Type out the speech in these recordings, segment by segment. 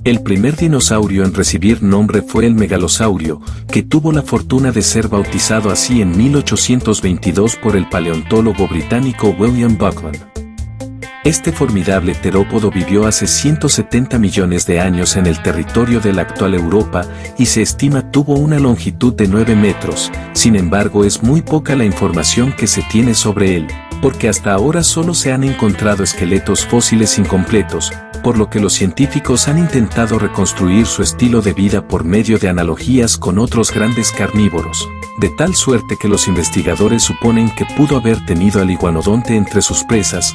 El primer dinosaurio en recibir nombre fue el megalosaurio, que tuvo la fortuna de ser bautizado así en 1822 por el paleontólogo británico William Buckland. Este formidable terópodo vivió hace 170 millones de años en el territorio de la actual Europa y se estima tuvo una longitud de 9 metros, sin embargo es muy poca la información que se tiene sobre él, porque hasta ahora solo se han encontrado esqueletos fósiles incompletos, por lo que los científicos han intentado reconstruir su estilo de vida por medio de analogías con otros grandes carnívoros, de tal suerte que los investigadores suponen que pudo haber tenido al iguanodonte entre sus presas.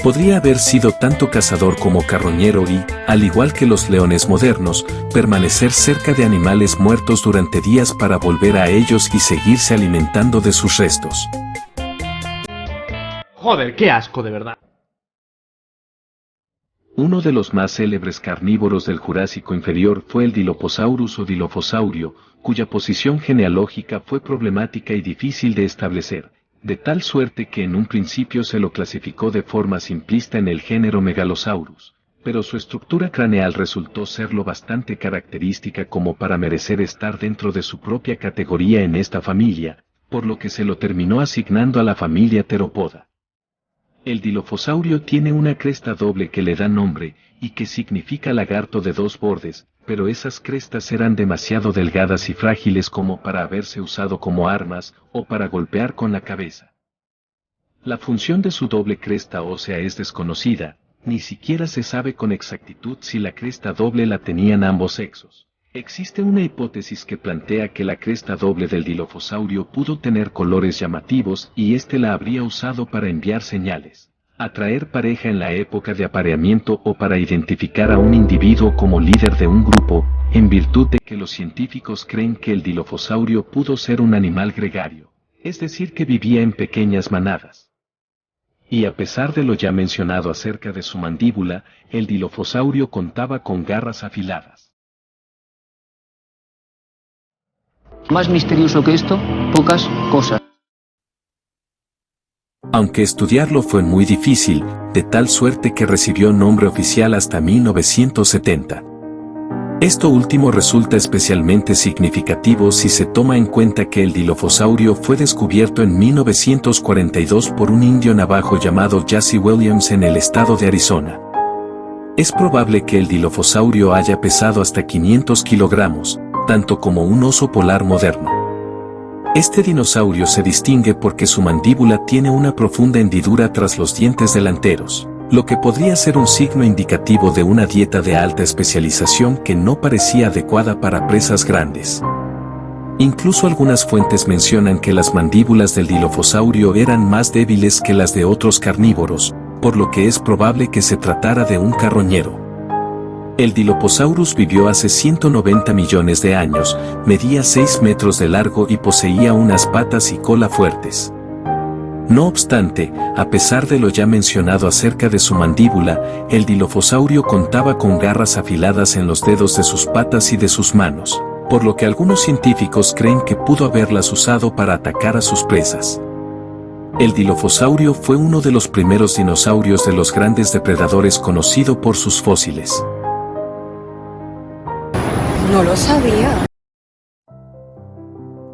Podría haber sido tanto cazador como carroñero y, al igual que los leones modernos, permanecer cerca de animales muertos durante días para volver a ellos y seguirse alimentando de sus restos. Joder, qué asco, de verdad. Uno de los más célebres carnívoros del Jurásico inferior fue el Dilophosaurus o Dilophosaurio, cuya posición genealógica fue problemática y difícil de establecer, de tal suerte que en un principio se lo clasificó de forma simplista en el género Megalosaurus, pero su estructura craneal resultó ser lo bastante característica como para merecer estar dentro de su propia categoría en esta familia, por lo que se lo terminó asignando a la familia Theropoda. El Dilophosaurio tiene una cresta doble que le da nombre, y que significa lagarto de dos bordes, pero esas crestas eran demasiado delgadas y frágiles como para haberse usado como armas, o para golpear con la cabeza. La función de su doble cresta ósea es desconocida, ni siquiera se sabe con exactitud si la cresta doble la tenían ambos sexos. Existe una hipótesis que plantea que la cresta doble del Dilophosaurio pudo tener colores llamativos y éste la habría usado para enviar señales, atraer pareja en la época de apareamiento o para identificar a un individuo como líder de un grupo, en virtud de que los científicos creen que el Dilophosaurio pudo ser un animal gregario, es decir que vivía en pequeñas manadas. Y a pesar de lo ya mencionado acerca de su mandíbula, el Dilophosaurio contaba con garras afiladas. Más misterioso que esto, pocas cosas. Aunque estudiarlo fue muy difícil, de tal suerte que recibió nombre oficial hasta 1970. Esto último resulta especialmente significativo si se toma en cuenta que el Dilophosaurio fue descubierto en 1942 por un indio navajo llamado Jesse Williams en el estado de Arizona. Es probable que el Dilophosaurio haya pesado hasta 500 kilogramos, tanto como un oso polar moderno. Este dinosaurio se distingue porque su mandíbula tiene una profunda hendidura tras los dientes delanteros, lo que podría ser un signo indicativo de una dieta de alta especialización que no parecía adecuada para presas grandes. Incluso algunas fuentes mencionan que las mandíbulas del Dilophosaurio eran más débiles que las de otros carnívoros, por lo que es probable que se tratara de un carroñero. El Dilophosaurus vivió hace 190 millones de años, medía 6 metros de largo y poseía unas patas y cola fuertes. No obstante, a pesar de lo ya mencionado acerca de su mandíbula, el Dilophosaurio contaba con garras afiladas en los dedos de sus patas y de sus manos, por lo que algunos científicos creen que pudo haberlas usado para atacar a sus presas. El Dilophosaurio fue uno de los primeros dinosaurios de los grandes depredadores conocido por sus fósiles. No lo sabía.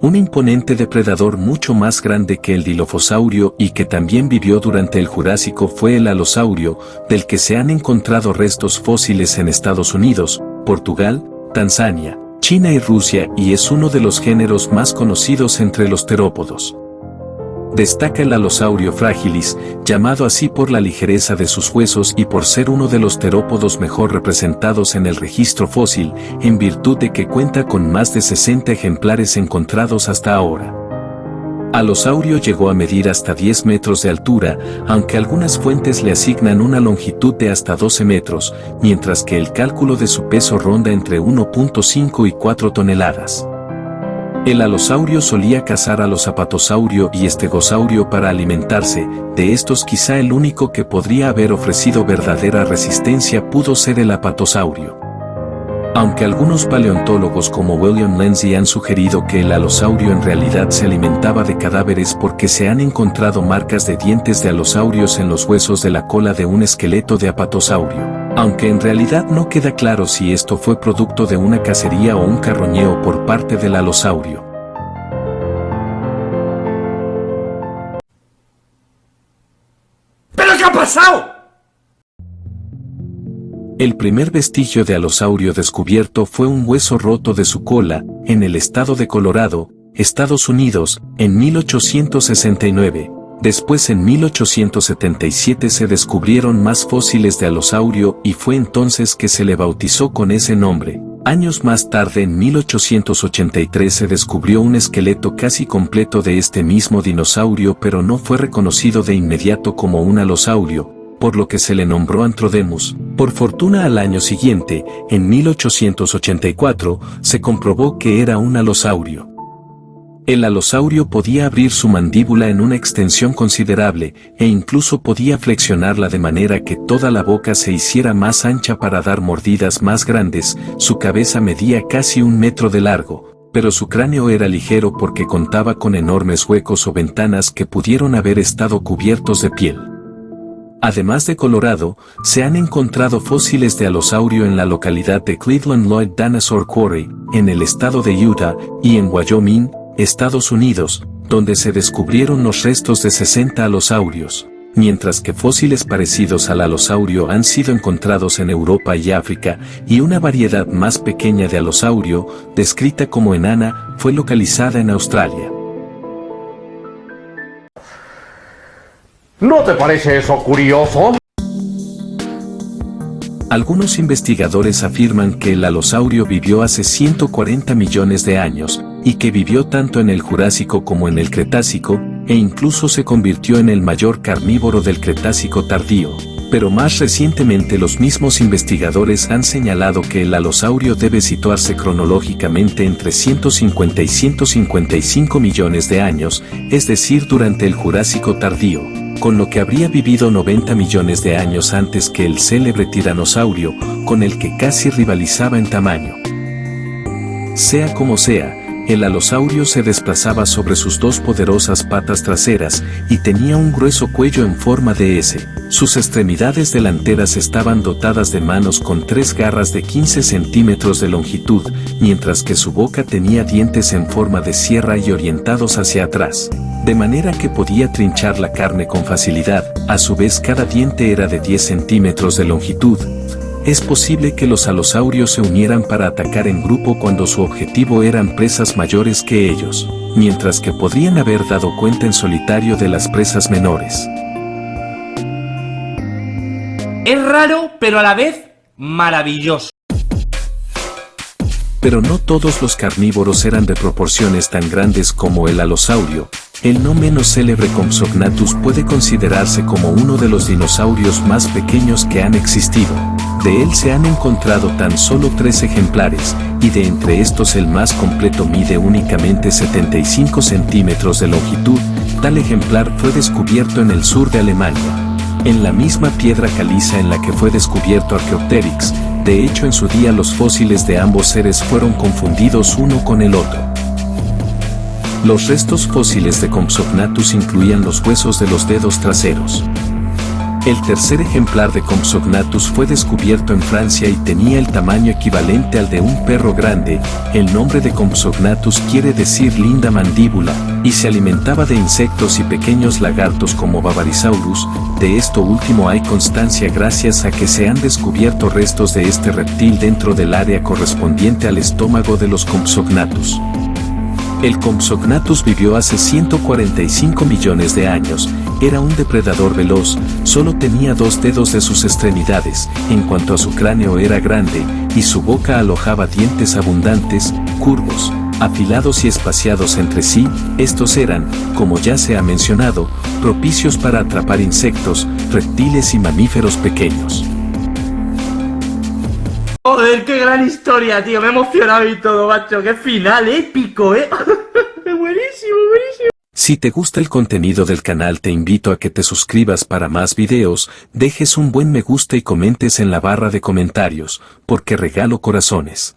Un imponente depredador mucho más grande que el Dilophosaurio y que también vivió durante el Jurásico fue el Alosaurio, del que se han encontrado restos fósiles en Estados Unidos, Portugal, Tanzania, China y Rusia y es uno de los géneros más conocidos entre los terópodos. Destaca el Alosaurio fragilis, llamado así por la ligereza de sus huesos y por ser uno de los terópodos mejor representados en el registro fósil, en virtud de que cuenta con más de 60 ejemplares encontrados hasta ahora. Alosaurio llegó a medir hasta 10 metros de altura, aunque algunas fuentes le asignan una longitud de hasta 12 metros, mientras que el cálculo de su peso ronda entre 1.5 y 4 toneladas. El alosaurio solía cazar a los apatosaurio y estegosaurio para alimentarse, de estos quizá el único que podría haber ofrecido verdadera resistencia pudo ser el apatosaurio. Aunque algunos paleontólogos como William Lindsay han sugerido que el alosaurio en realidad se alimentaba de cadáveres porque se han encontrado marcas de dientes de alosaurios en los huesos de la cola de un esqueleto de apatosaurio, aunque en realidad no queda claro si esto fue producto de una cacería o un carroñeo por parte del alosaurio. ¿Pero qué ha pasado? El primer vestigio de alosaurio descubierto fue un hueso roto de su cola, en el estado de Colorado, Estados Unidos, en 1869. Después en 1877 se descubrieron más fósiles de alosaurio y fue entonces que se le bautizó con ese nombre. Años más tarde en 1883 se descubrió un esqueleto casi completo de este mismo dinosaurio, pero no fue reconocido de inmediato como un alosaurio, por lo que se le nombró Antrodemus. Por fortuna al año siguiente, en 1884, se comprobó que era un alosaurio. El alosaurio podía abrir su mandíbula en una extensión considerable, e incluso podía flexionarla de manera que toda la boca se hiciera más ancha para dar mordidas más grandes. Su cabeza medía casi 1 metro de largo, pero su cráneo era ligero porque contaba con enormes huecos o ventanas que pudieron haber estado cubiertos de piel. Además de Colorado, se han encontrado fósiles de alosaurio en la localidad de Cleveland Lloyd Dinosaur Quarry, en el estado de Utah, y en Wyoming, Estados Unidos, donde se descubrieron los restos de 60 alosaurios, mientras que fósiles parecidos al alosaurio han sido encontrados en Europa y África, y una variedad más pequeña de alosaurio, descrita como enana, fue localizada en Australia. ¿No te parece eso curioso? Algunos investigadores afirman que el alosaurio vivió hace 140 millones de años, y que vivió tanto en el Jurásico como en el Cretácico, e incluso se convirtió en el mayor carnívoro del Cretácico tardío. Pero más recientemente los mismos investigadores han señalado que el alosaurio debe situarse cronológicamente entre 150 y 155 millones de años, es decir, durante el Jurásico tardío, con lo que habría vivido 90 millones de años antes que el célebre tiranosaurio, con el que casi rivalizaba en tamaño. Sea como sea, el alosaurio se desplazaba sobre sus 2 poderosas patas traseras y tenía un grueso cuello en forma de S. Sus extremidades delanteras estaban dotadas de manos con 3 garras de 15 centímetros de longitud, mientras que su boca tenía dientes en forma de sierra y orientados hacia atrás, de manera que podía trinchar la carne con facilidad. A su vez, cada diente era de 10 centímetros de longitud. Es posible que los alosaurios se unieran para atacar en grupo cuando su objetivo eran presas mayores que ellos, mientras que podrían haber dado cuenta en solitario de las presas menores. Es raro, pero a la vez maravilloso. Pero no todos los carnívoros eran de proporciones tan grandes como el alosaurio. El no menos célebre Compsognathus puede considerarse como uno de los dinosaurios más pequeños que han existido. De él se han encontrado tan solo 3 ejemplares, y de entre estos el más completo mide únicamente 75 centímetros de longitud. Tal ejemplar fue descubierto en el sur de Alemania, en la misma piedra caliza en la que fue descubierto Archaeopteryx. De hecho, en su día los fósiles de ambos seres fueron confundidos uno con el otro. Los restos fósiles de Compsognathus incluían los huesos de los dedos traseros. El tercer ejemplar de Compsognathus fue descubierto en Francia y tenía el tamaño equivalente al de un perro grande. El nombre de Compsognathus quiere decir linda mandíbula, y se alimentaba de insectos y pequeños lagartos como Bavarisaurus. De esto último hay constancia gracias a que se han descubierto restos de este reptil dentro del área correspondiente al estómago de los Compsognathus. El Compsognathus vivió hace 145 millones de años, era un depredador veloz, solo tenía 2 dedos de sus extremidades. En cuanto a su cráneo, era grande, y su boca alojaba dientes abundantes, curvos, afilados y espaciados entre sí. Estos eran, como ya se ha mencionado, propicios para atrapar insectos, reptiles y mamíferos pequeños. Joder, qué gran historia, tío. Me he emocionado y todo, macho. Qué final épico, buenísimo, buenísimo. Si te gusta el contenido del canal te invito a que te suscribas para más videos, dejes un buen me gusta y comentes en la barra de comentarios, porque regalo corazones.